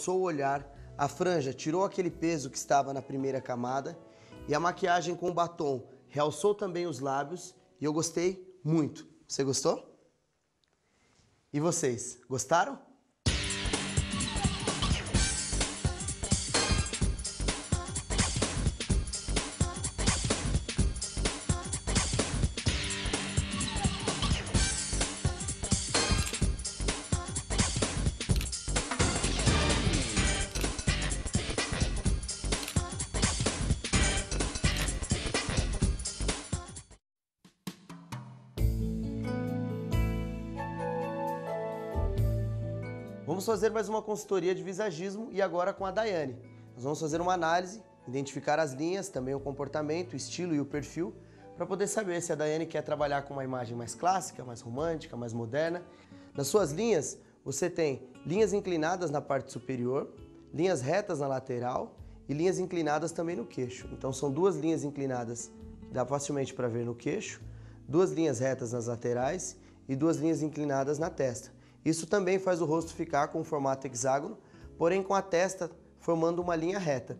realçou o olhar, a franja tirou aquele peso que estava na primeira camada e a maquiagem com o batom realçou também os lábios e eu gostei muito. Você gostou? E vocês, gostaram? Vamos fazer mais uma consultoria de visagismo e agora com a Daiane. Nós vamos fazer uma análise, identificar as linhas, também o comportamento, o estilo e o perfil, para poder saber se a Daiane quer trabalhar com uma imagem mais clássica, mais romântica, mais moderna. Nas suas linhas, você tem linhas inclinadas na parte superior, linhas retas na lateral e linhas inclinadas também no queixo. Então são duas linhas inclinadas, dá facilmente para ver no queixo, duas linhas retas nas laterais e duas linhas inclinadas na testa. Isso também faz o rosto ficar com um formato hexágono, porém com a testa formando uma linha reta.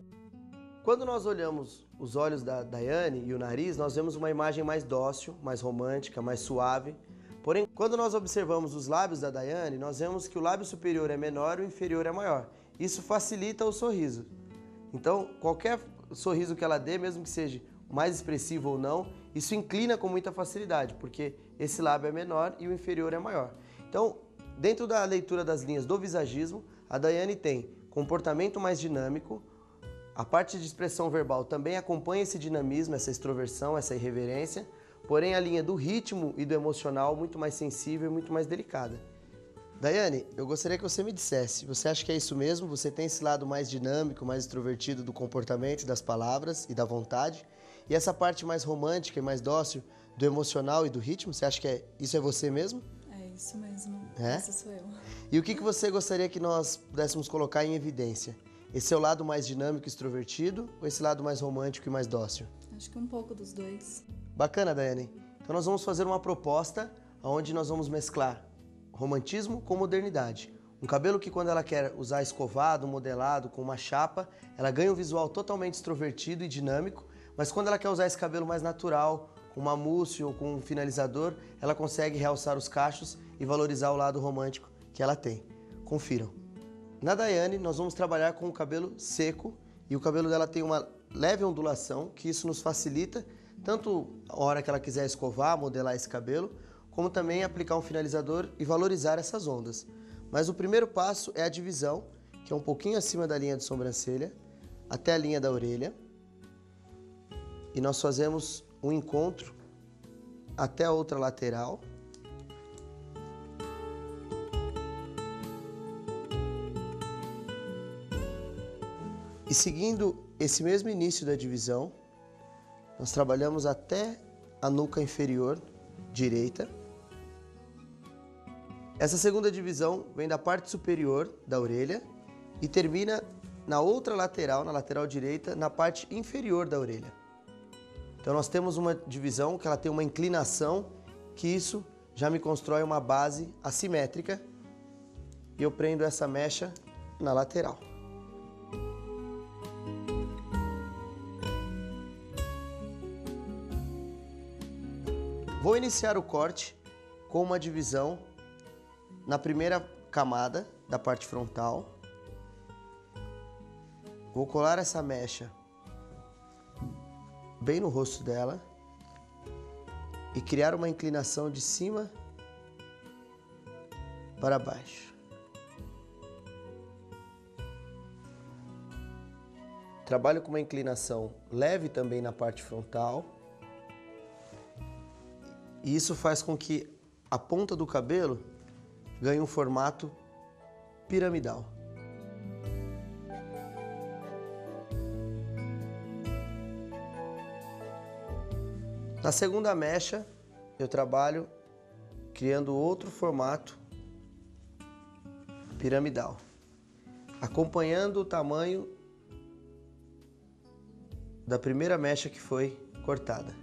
Quando nós olhamos os olhos da Daiane e o nariz, nós vemos uma imagem mais dócil, mais romântica, mais suave. Porém, quando nós observamos os lábios da Daiane, nós vemos que o lábio superior é menor e o inferior é maior. Isso facilita o sorriso. Então, qualquer sorriso que ela dê, mesmo que seja mais expressivo ou não, isso inclina com muita facilidade, porque esse lábio é menor e o inferior é maior. Então, dentro da leitura das linhas do visagismo, a Daiane tem comportamento mais dinâmico, a parte de expressão verbal também acompanha esse dinamismo, essa extroversão, essa irreverência, porém a linha do ritmo e do emocional muito mais sensível e muito mais delicada. Daiane, eu gostaria que você me dissesse, você acha que é isso mesmo? Você tem esse lado mais dinâmico, mais extrovertido do comportamento, das palavras e da vontade? E essa parte mais romântica e mais dócil do emocional e do ritmo, você acha que isso é você mesmo? Isso mesmo, é? Essa sou eu. E o que você gostaria que nós pudéssemos colocar em evidência? Esse é o lado mais dinâmico e extrovertido ou esse lado mais romântico e mais dócil? Acho que um pouco dos dois. Bacana, Daiane. Então nós vamos fazer uma proposta onde nós vamos mesclar romantismo com modernidade. Um cabelo que quando ela quer usar escovado, modelado, com uma chapa, ela ganha um visual totalmente extrovertido e dinâmico, mas quando ela quer usar esse cabelo mais natural, com uma mousse ou com um finalizador, ela consegue realçar os cachos e valorizar o lado romântico que ela tem. Confiram. Na Daiane, nós vamos trabalhar com o cabelo seco e o cabelo dela tem uma leve ondulação, que isso nos facilita tanto a hora que ela quiser escovar, modelar esse cabelo, como também aplicar um finalizador e valorizar essas ondas. Mas o primeiro passo é a divisão, que é um pouquinho acima da linha de sobrancelha, até a linha da orelha. E nós fazemos um encontro até a outra lateral. E seguindo esse mesmo início da divisão, nós trabalhamos até a nuca inferior direita. Essa segunda divisão vem da parte superior da orelha e termina na outra lateral, na lateral direita, na parte inferior da orelha. Então nós temos uma divisão que ela tem uma inclinação, que isso já me constrói uma base assimétrica e eu prendo essa mecha na lateral. Vou iniciar o corte com uma divisão na primeira camada da parte frontal. Vou colar essa mecha bem no rosto dela e criar uma inclinação de cima para baixo. Trabalho com uma inclinação leve também na parte frontal. E isso faz com que a ponta do cabelo ganhe um formato piramidal. Na segunda mecha, eu trabalho criando outro formato piramidal, acompanhando o tamanho da primeira mecha que foi cortada.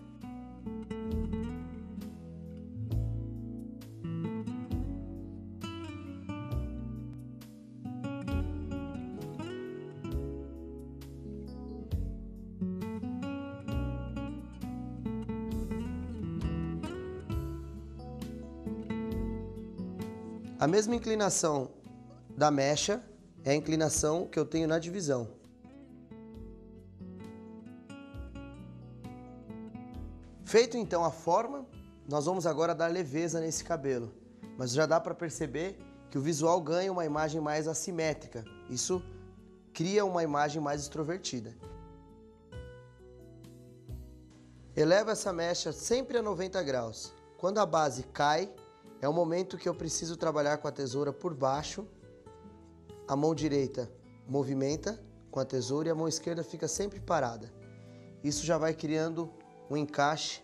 A mesma inclinação da mecha é a inclinação que eu tenho na divisão. Feito então a forma, nós vamos agora dar leveza nesse cabelo. Mas já dá para perceber que o visual ganha uma imagem mais assimétrica. Isso cria uma imagem mais extrovertida. Eleva essa mecha sempre a 90 graus. Quando a base cai, é o momento que eu preciso trabalhar com a tesoura por baixo. A mão direita movimenta com a tesoura e a mão esquerda fica sempre parada. Isso já vai criando um encaixe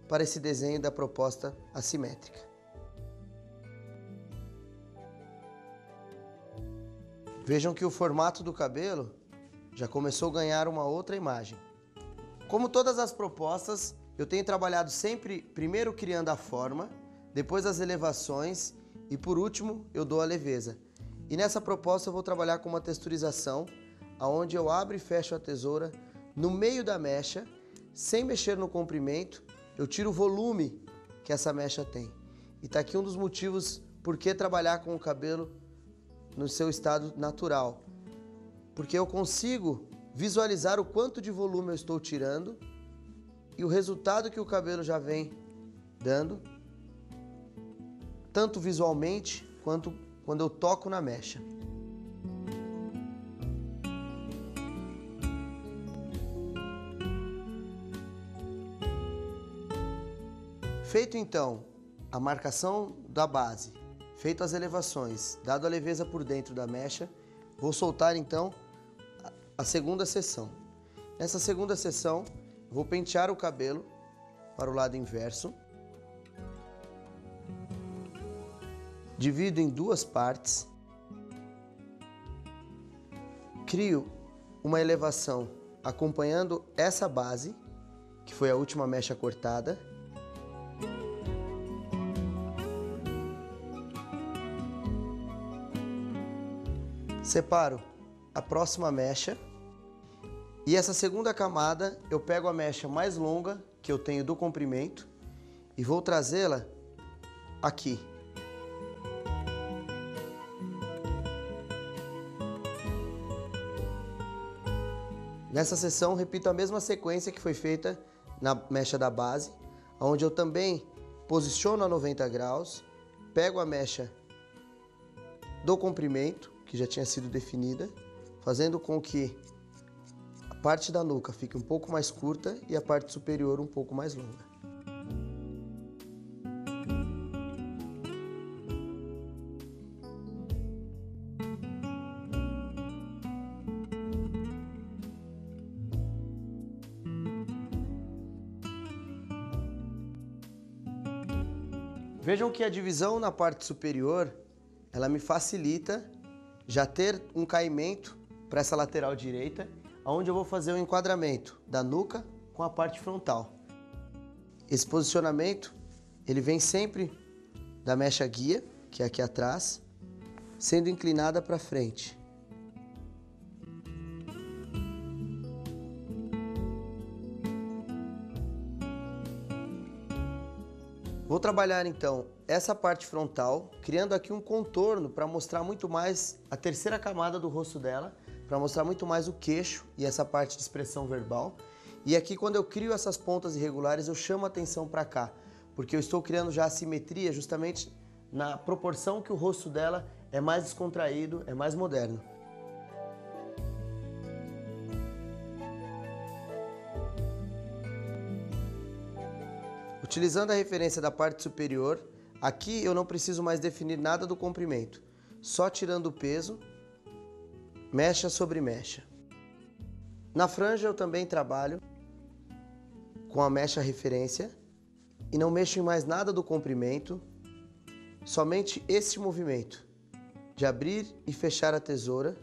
para esse desenho da proposta assimétrica. Vejam que o formato do cabelo já começou a ganhar uma outra imagem. Como todas as propostas, eu tenho trabalhado sempre primeiro criando a forma, depois as elevações e por último eu dou a leveza. E nessa proposta eu vou trabalhar com uma texturização, onde eu abro e fecho a tesoura no meio da mecha, sem mexer no comprimento, eu tiro o volume que essa mecha tem. E está aqui um dos motivos por que trabalhar com o cabelo no seu estado natural. Porque eu consigo visualizar o quanto de volume eu estou tirando e o resultado que o cabelo já vem dando, tanto visualmente quanto quando eu toco na mecha. Feito então a marcação da base, feito as elevações, dado a leveza por dentro da mecha, vou soltar então a segunda seção. Nessa segunda seção, vou pentear o cabelo para o lado inverso. Divido em duas partes. Crio uma elevação acompanhando essa base, que foi a última mecha cortada. Separo a próxima mecha e essa segunda camada eu pego a mecha mais longa que eu tenho do comprimento e vou trazê-la aqui. Nessa seção repito a mesma sequência que foi feita na mecha da base, onde eu também posiciono a 90 graus, pego a mecha do comprimento, que já tinha sido definida, fazendo com que a parte da nuca fique um pouco mais curta e a parte superior um pouco mais longa. Vejam que a divisão na parte superior, ela me facilita já ter um caimento para essa lateral direita, onde eu vou fazer o enquadramento da nuca com a parte frontal. Esse posicionamento, ele vem sempre da mecha guia, que é aqui atrás, sendo inclinada para frente. Vou trabalhar então essa parte frontal, criando aqui um contorno para mostrar muito mais a terceira camada do rosto dela, para mostrar muito mais o queixo e essa parte de expressão verbal. E aqui quando eu crio essas pontas irregulares eu chamo a atenção para cá, porque eu estou criando já a simetria justamente na proporção que o rosto dela é mais descontraído, é mais moderno. Utilizando a referência da parte superior, aqui eu não preciso mais definir nada do comprimento, só tirando o peso, mecha sobre mecha. Na franja eu também trabalho com a mecha referência e não mexo em mais nada do comprimento, somente esse movimento de abrir e fechar a tesoura.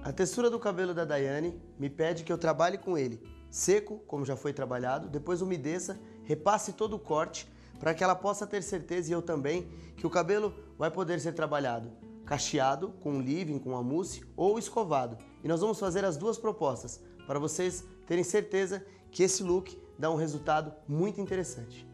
A textura do cabelo da Daiane me pede que eu trabalhe com ele seco, como já foi trabalhado, depois umedeça, repasse todo o corte, para que ela possa ter certeza, e eu também, que o cabelo vai poder ser trabalhado cacheado, com leave-in, com a mousse ou escovado. e nós vamos fazer as duas propostas para vocês terem certeza que esse look dá um resultado muito interessante.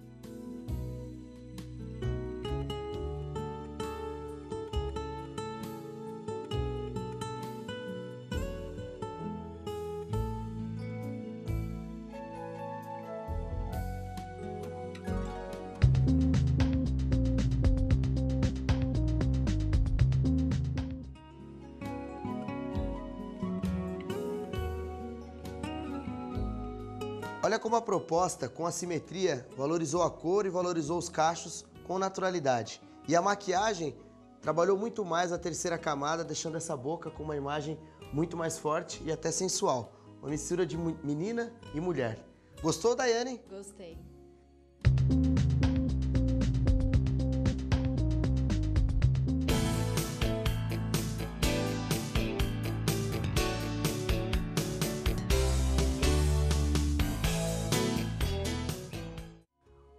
Olha como a proposta, com a simetria, valorizou a cor e valorizou os cachos com naturalidade. E a maquiagem trabalhou muito mais a terceira camada, deixando essa boca com uma imagem muito mais forte e até sensual. Uma mistura de menina e mulher. Gostou, Daiane? Gostei.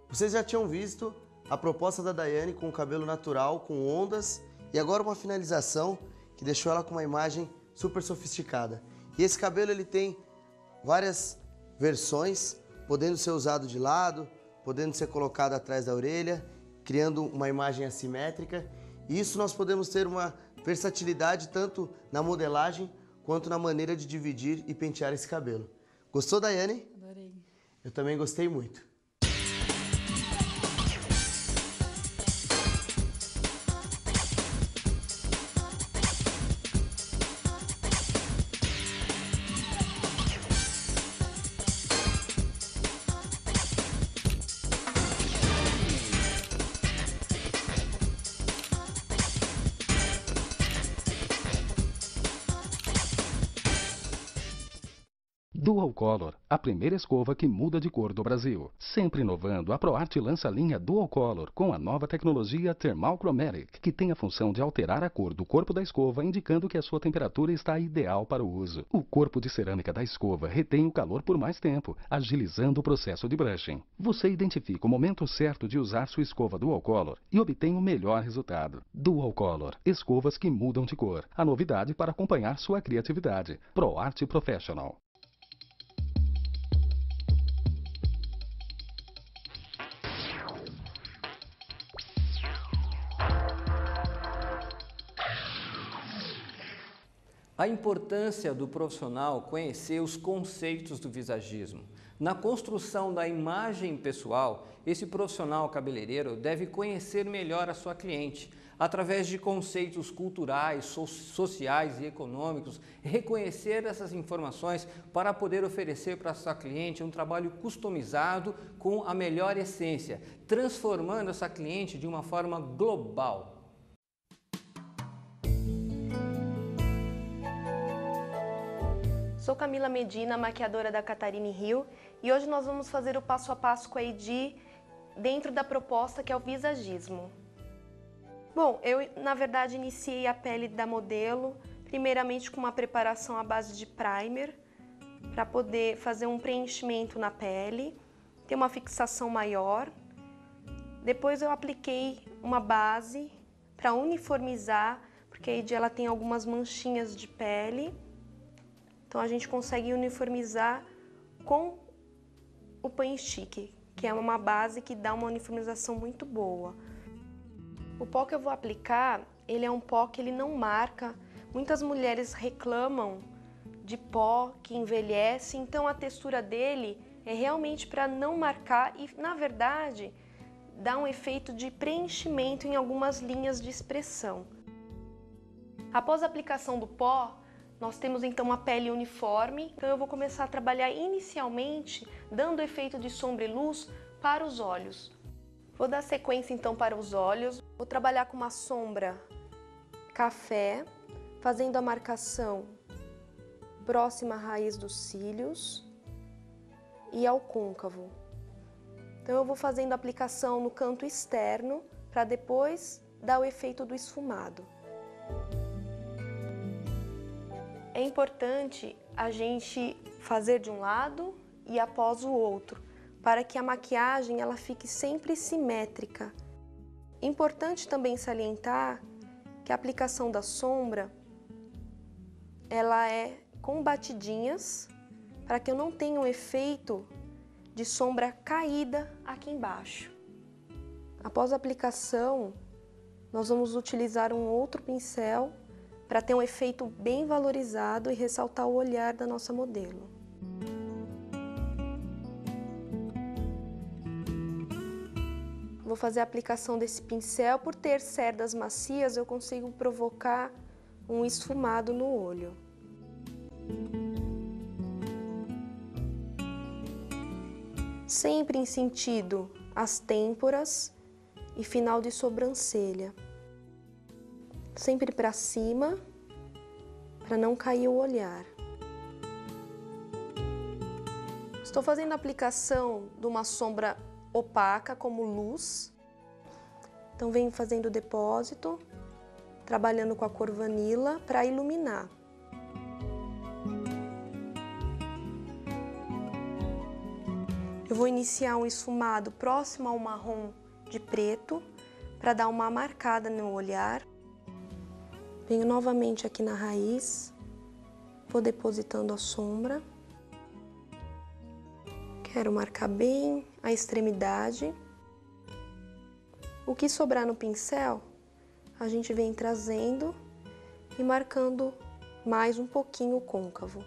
Vocês já tinham visto a proposta da Daiane com o cabelo natural, com ondas, e agora uma finalização que deixou ela com uma imagem super sofisticada. E esse cabelo ele tem várias versões, podendo ser usado de lado, podendo ser colocado atrás da orelha, criando uma imagem assimétrica. E isso nós podemos ter uma versatilidade tanto na modelagem quanto na maneira de dividir e pentear esse cabelo. Gostou, Daiane? Adorei. Eu também gostei muito. Dual Color, a primeira escova que muda de cor do Brasil. Sempre inovando, a ProArt lança a linha Dual Color com a nova tecnologia Thermal Chromatic, que tem a função de alterar a cor do corpo da escova, indicando que a sua temperatura está ideal para o uso. O corpo de cerâmica da escova retém o calor por mais tempo, agilizando o processo de brushing. Você identifica o momento certo de usar sua escova Dual Color e obtém o melhor resultado. Dual Color, escovas que mudam de cor. A novidade para acompanhar sua criatividade. ProArt Professional. A importância do profissional conhecer os conceitos do visagismo. Na construção da imagem pessoal, esse profissional cabeleireiro deve conhecer melhor a sua cliente, através de conceitos culturais, sociais e econômicos, reconhecer essas informações para poder oferecer para a sua cliente um trabalho customizado com a melhor essência, transformando essa cliente de uma forma global. Sou Camila Medina, maquiadora da Catarine Rio, e hoje nós vamos fazer o passo a passo com a Edi dentro da proposta que é o visagismo. Bom, eu na verdade iniciei a pele da modelo, primeiramente com uma preparação à base de primer, para poder fazer um preenchimento na pele, ter uma fixação maior. Depois eu apliquei uma base para uniformizar, porque a Edi ela tem algumas manchinhas de pele. Então a gente consegue uniformizar com o Pan Stick, que é uma base que dá uma uniformização muito boa. O pó que eu vou aplicar, ele é um pó que ele não marca. Muitas mulheres reclamam de pó que envelhece, então a textura dele é realmente para não marcar e, na verdade, dá um efeito de preenchimento em algumas linhas de expressão. Após a aplicação do pó, nós temos então uma pele uniforme, então eu vou começar a trabalhar inicialmente dando efeito de sombra e luz para os olhos. Vou dar sequência então para os olhos, vou trabalhar com uma sombra café, fazendo a marcação próxima à raiz dos cílios e ao côncavo. Então eu vou fazendo a aplicação no canto externo para depois dar o efeito do esfumado. É importante a gente fazer de um lado e após o outro, para que a maquiagem ela fique sempre simétrica. Importante também salientar que a aplicação da sombra ela é com batidinhas, para que eu não tenha um efeito de sombra caída aqui embaixo. Após a aplicação, nós vamos utilizar um outro pincel para ter um efeito bem valorizado e ressaltar o olhar da nossa modelo. Vou fazer a aplicação desse pincel. Por ter cerdas macias, eu consigo provocar um esfumado no olho. Sempre em sentido às têmporas e final de sobrancelha. Sempre para cima, para não cair o olhar. Estou fazendo a aplicação de uma sombra opaca como luz. Então venho fazendo o depósito, trabalhando com a cor vanilla para iluminar. Eu vou iniciar um esfumado próximo ao marrom de preto para dar uma marcada no olhar. Venho novamente aqui na raiz, vou depositando a sombra. Quero marcar bem a extremidade. O que sobrar no pincel, a gente vem trazendo e marcando mais um pouquinho o côncavo.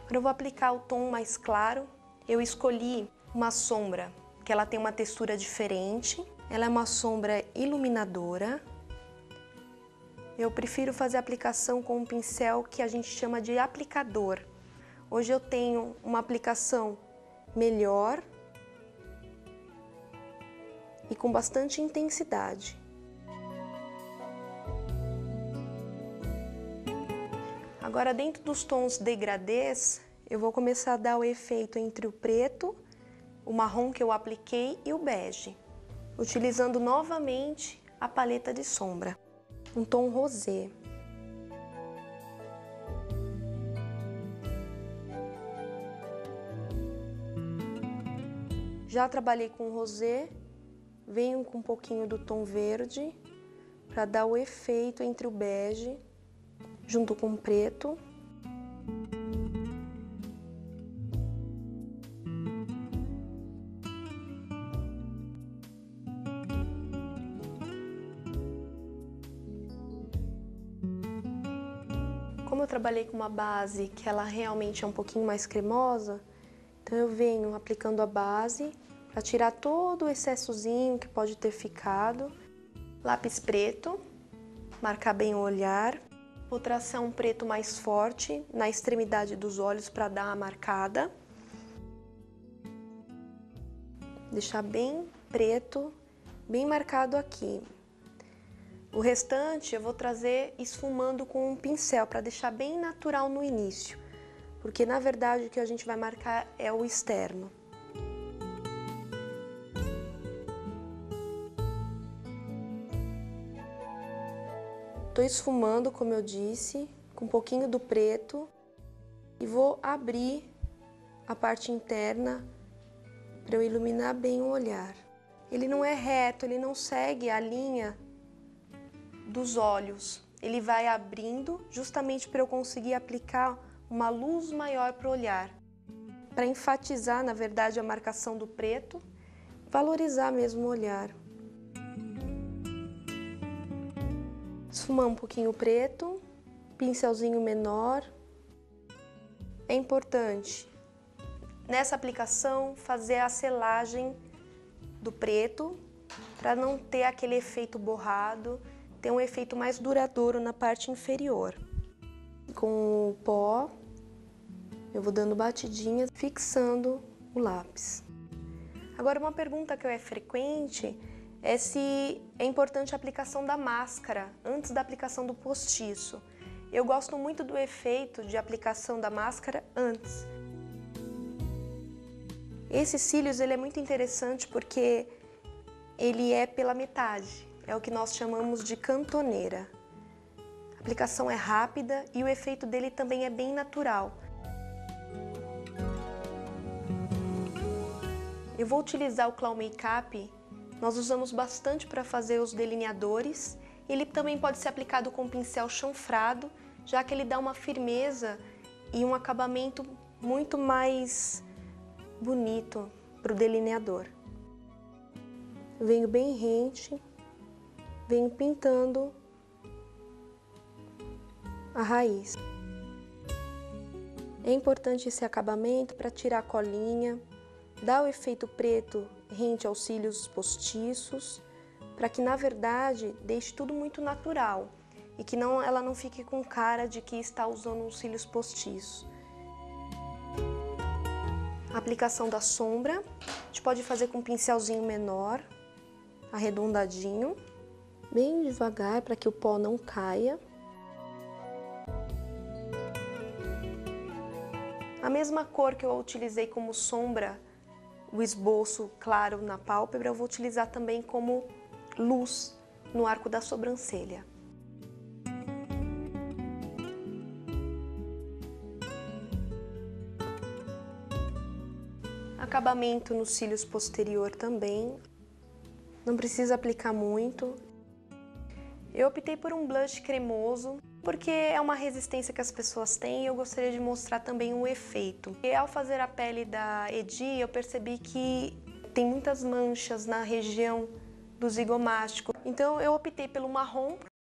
Agora eu vou aplicar o tom mais claro. Eu escolhi uma sombra que ela tem uma textura diferente. Ela é uma sombra iluminadora. Eu prefiro fazer a aplicação com um pincel que a gente chama de aplicador. Hoje eu tenho uma aplicação melhor e com bastante intensidade. Agora, dentro dos tons degradês, eu vou começar a dar o efeito entre o preto, o marrom que eu apliquei e o bege, utilizando novamente a paleta de sombra, um tom rosé. Já trabalhei com rosé, venho com um pouquinho do tom verde para dar o efeito entre o bege junto com o preto. Como eu trabalhei com uma base que ela realmente é um pouquinho mais cremosa, então eu venho aplicando a base para tirar todo o excessozinho que pode ter ficado. Lápis preto, marcar bem o olhar. Vou traçar um preto mais forte na extremidade dos olhos para dar uma marcada. Deixar bem preto, bem marcado aqui. O restante eu vou trazer esfumando com um pincel para deixar bem natural no início, porque na verdade o que a gente vai marcar é o externo. Estou esfumando, como eu disse, com um pouquinho do preto e vou abrir a parte interna para eu iluminar bem o olhar. Ele não é reto, ele não segue a linha dos olhos. Ele vai abrindo justamente para eu conseguir aplicar uma luz maior para o olhar. Para enfatizar, na verdade, a marcação do preto, valorizar mesmo o olhar. Esfumar um pouquinho o preto, pincelzinho menor. É importante, nessa aplicação, fazer a selagem do preto, para não ter aquele efeito borrado, ter um efeito mais duradouro na parte inferior. Com o pó, eu vou dando batidinhas, fixando o lápis. Agora, uma pergunta que é frequente é se é importante a aplicação da máscara antes da aplicação do postiço. Eu gosto muito do efeito de aplicação da máscara antes. Esse cílios ele é muito interessante porque ele é pela metade, é o que nós chamamos de cantoneira. A aplicação é rápida e o efeito dele também é bem natural. Eu vou utilizar o Clown Makeup. Nós usamos bastante para fazer os delineadores Ele também pode ser aplicado com pincel chanfrado, já que ele dá uma firmeza e um acabamento muito mais bonito para o delineador. Venho bem rente, venho pintando a raiz. É importante esse acabamento para tirar a colinha, dar o efeito preto rente aos cílios postiços, para que na verdade deixe tudo muito natural e que ela não fique com cara de que está usando uns cílios postiços. A aplicação da sombra, a gente pode fazer com um pincelzinho menor, arredondadinho, bem devagar para que o pó não caia. A mesma cor que eu utilizei como sombra, o esboço claro na pálpebra, eu vou utilizar também como luz no arco da sobrancelha. Acabamento nos cílios posterior também, não precisa aplicar muito. Eu optei por um blush cremoso, porque é uma resistência que as pessoas têm e eu gostaria de mostrar também um efeito. E ao fazer a pele da Edi, eu percebi que tem muitas manchas na região do zigomático. Então eu optei pelo marrom,